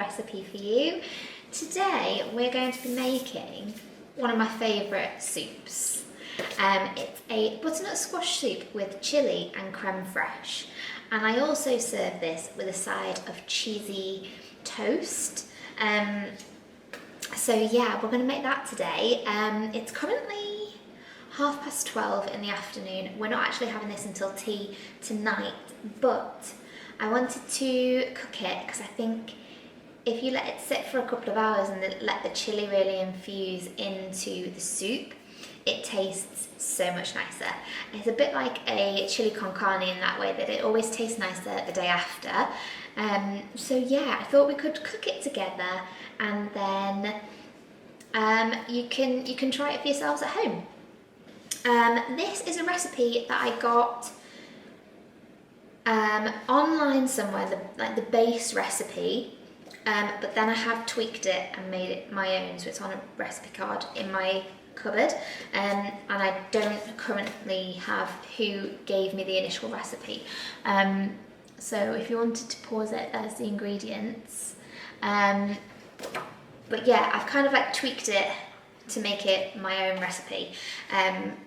recipe for you. Today we're going to be making one of my favourite soups. It's a butternut squash soup with chilli and creme fraiche, and I also serve this with a side of cheesy toast. So yeah, we're going to make that today. It's currently 12:30 in the afternoon. We're not actually having this until tea tonight, but I wanted to cook it because I think if you let it sit for a couple of hours and let the chilli really infuse into the soup, it tastes so much nicer. It's a bit like a chili con carne in that way, that it always tastes nicer the day after. So yeah, I thought we could cook it together, and then you can try it for yourselves at home. This is a recipe that I got online somewhere, like the base recipe, but then I have tweaked it and made it my own, so it's on a recipe card in my cupboard, and I don't currently have who gave me the initial recipe. So if you wanted to pause it, there's the ingredients. But yeah, I've kind of like tweaked it to make it my own recipe.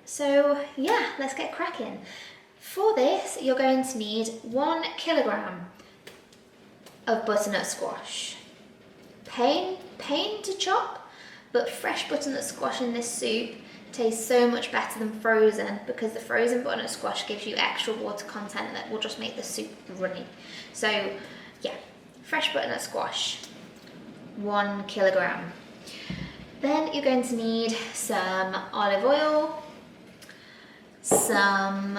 So yeah, let's get cracking. For this, you're going to need 1 kilogram of butternut squash. Pain to chop, but fresh butternut squash in this soup tastes so much better than frozen, because the frozen butternut squash gives you extra water content that will just make the soup runny. So yeah, fresh butternut squash, 1 kilogram. Then you're going to need some olive oil, some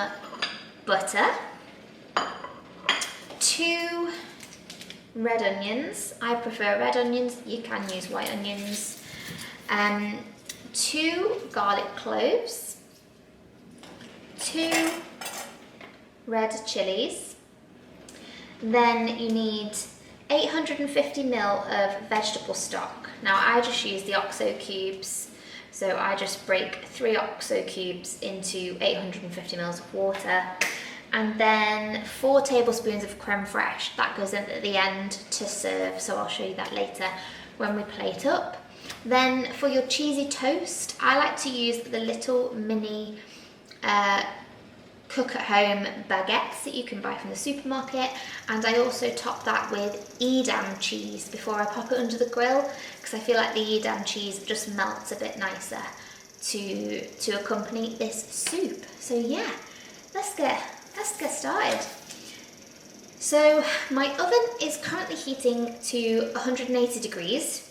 butter, 2 red onions. I prefer red onions, you can use white onions. 2 garlic cloves, 2 red chilies. Then you need 850 ml of vegetable stock. Now I just use the OXO cubes, so I just break 3 OXO cubes into 850 ml of water. And then 4 tablespoons of creme fraiche. That goes in at the end to serve, so I'll show you that later when we plate up. Then for your cheesy toast, I like to use the little mini cook at home baguettes that you can buy from the supermarket, and I also top that with Edam cheese before I pop it under the grill, because I feel like the Edam cheese just melts a bit nicer to accompany this soup. So yeah, let's get started. So my oven is currently heating to 180 degrees.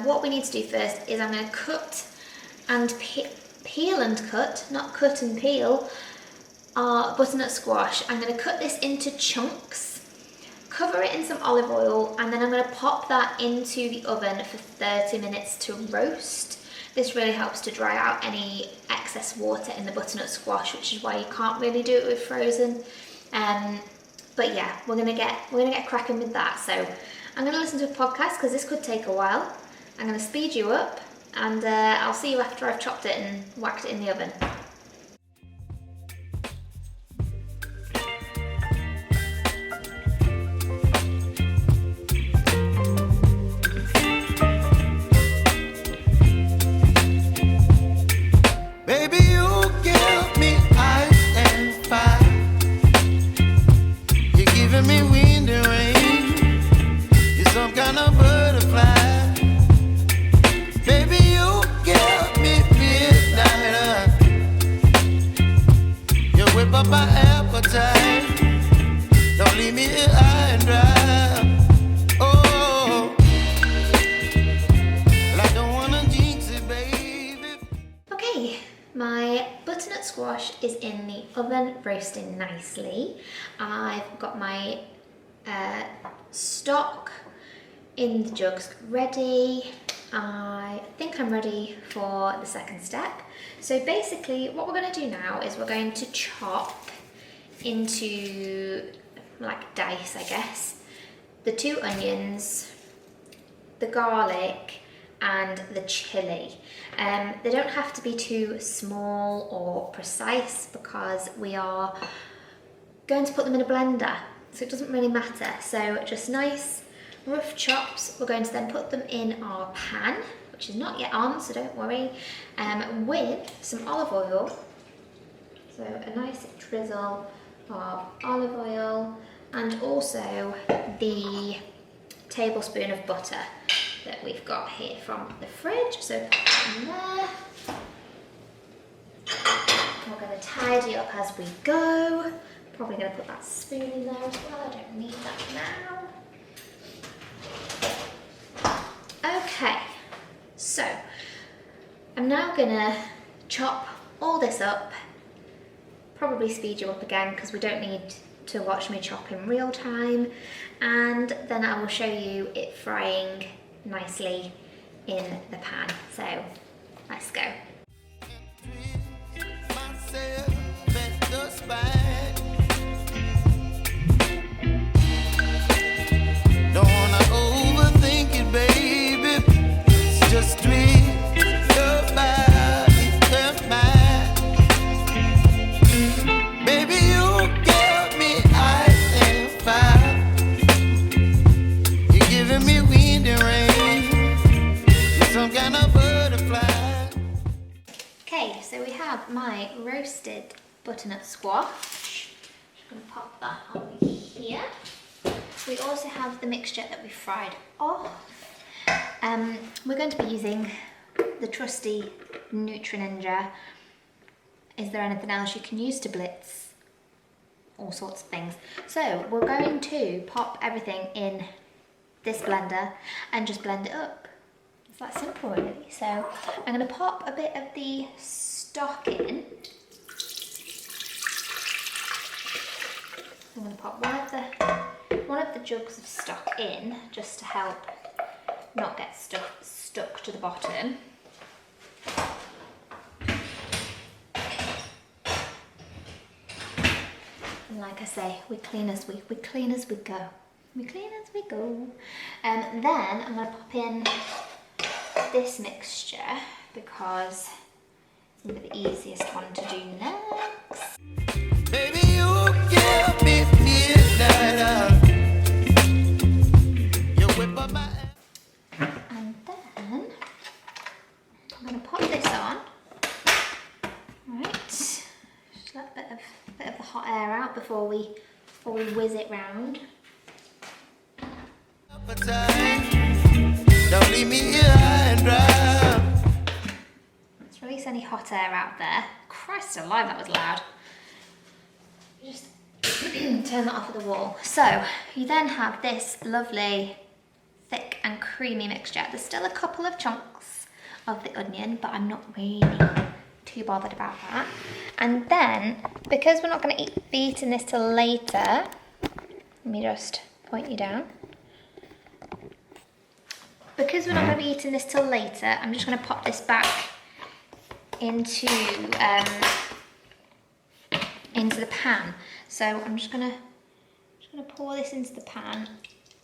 What we need to do first is I'm going to cut and peel and cut, not cut and peel, our butternut squash. I'm going to cut this into chunks, cover it in some olive oil, and then I'm going to pop that into the oven for 30 minutes to roast. This really helps to dry out any excess water in the butternut squash, which is why you can't really do it with frozen. But yeah, we're gonna get cracking with that. So I'm gonna listen to a podcast because this could take a while. I'm gonna speed you up, and I'll see you after I've chopped it and whacked it in the oven. My butternut squash is in the oven roasting nicely. I've got my stock in the jugs ready. I think I'm ready for the second step. So basically what we're going to do now is we're going to chop into like dice, I guess, the 2 onions, the garlic and the chili. They don't have to be too small or precise because we are going to put them in a blender, so it doesn't really matter. So just nice rough chops. We're going to then put them in our pan, which is not yet on, so don't worry, with some olive oil. So a nice drizzle of olive oil, and also the tablespoon of butter that we've got here from the fridge. So put that in there. We're going to tidy up as we go. Probably going to put that spoon in there as well. I don't need that now. Okay, so I'm now going to chop all this up. Probably speed you up again because we don't need to watch me chop in real time, and then I will show you it frying nicely in the pan. So let's go. Don't wanna overthink it, baby. It's just me. Okay, so we have my roasted butternut squash. Just going to pop that on here. We also have the mixture that we fried off. We're going to be using the trusty Nutri-Ninja. Is there anything else you can use to blitz? All sorts of things. So we're going to pop everything in this blender and just blend it up. It's that simple really. So I'm going to pop a bit of the stock in. I'm going to pop one of the jugs of stock in just to help not get stuck to the bottom. And like I say, we clean as we go. We clean as we go. Then I'm going to pop in this mixture because it's going to be the easiest one to do next. Baby, you give me midnight. You whip up my And then I'm going to pop this on. Right, just let a bit of the hot air out before we whiz it round. Don't leave me here high and dry. Let's release any hot air out there. Christ alive, that was loud. Just turn that off at the wall. So you then have this lovely thick and creamy mixture. There's still a couple of chunks of the onion, but I'm not really too bothered about that. And then, because we're not going to be eating this till later, let me just point you down. Because we're not going to be eating this till later, I'm just going to pop this back into the pan. So I'm just going to pour this into the pan,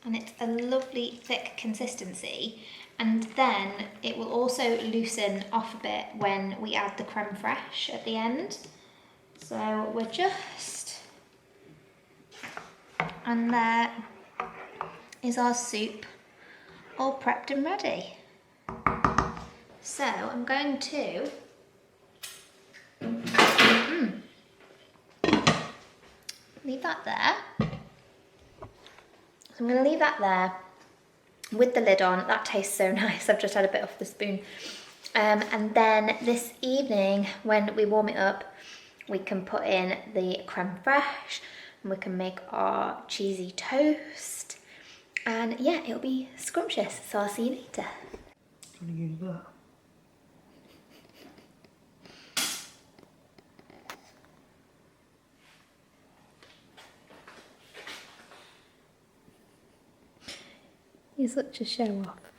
and it's a lovely thick consistency. And then it will also loosen off a bit when we add the creme fraiche at the end. So we're just, and there is our soup all prepped and ready. So I'm going to leave that there. So I'm going to leave that there with the lid on. That tastes so nice. I've just had a bit off the spoon. And then this evening, when we warm it up, we can put in the creme fraiche and we can make our cheesy toast. And yeah, it'll be scrumptious. So I'll see you later. I'm gonna use that. You're such a show off.